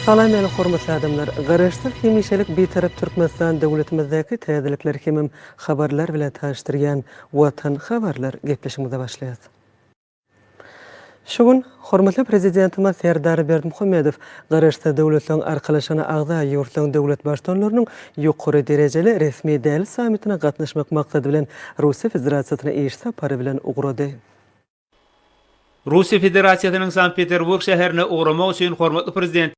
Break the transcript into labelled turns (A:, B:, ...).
A: Salam eli hormatly adamlar. Garaşsyz hemişelik betarap Türkmenistan döwletimizdäki täzelikler hemem habarlar bilen taşdyrýan Watan habarlar gepleşigimize başlaýar. Şugun hormatly prezidentimiz Serdar Berdimuhammedow Garaşsyz döwletleriň arkalaşyna agza ýurtlaryň döwlet başdanlarynyň ýokary derejeli resmi däl samitine gatnaşmak maksady bilen Russiýa Federasiýasyna iş sapary bilen ugrady.
B: Russiýa Federasiýasynyň Sankt Peterburg şäherine ugramak üçin hormatly prezident